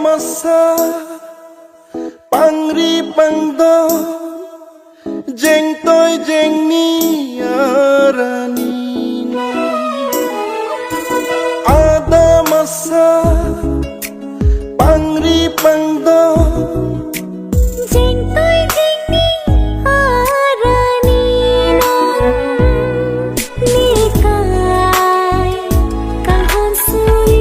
Masa pangri pangdo jeng toy jeng ni arani ada masa pangri pangdo jeng toy jeng ni arani nikai kahon suri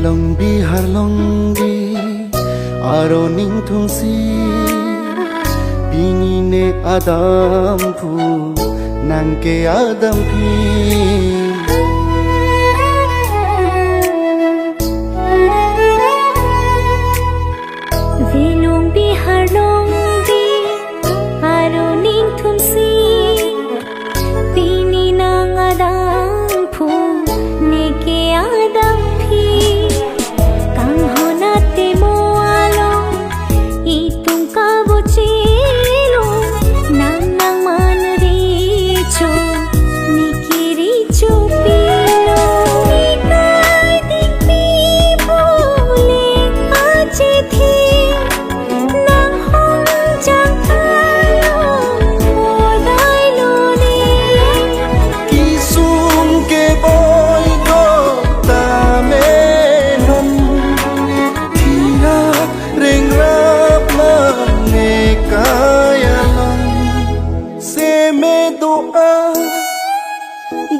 Longbi har longbi aro ning thungsi bini ne adam phu nangke adam phi Velong bihar longbi aro ning thumsi bini nang adam phu neke adam phi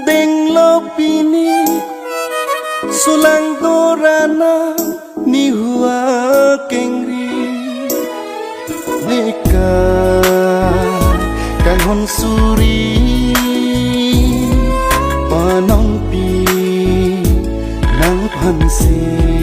deng lo pini sulang dorana ni hua kengri neka kang hon suri panong pi nang phan se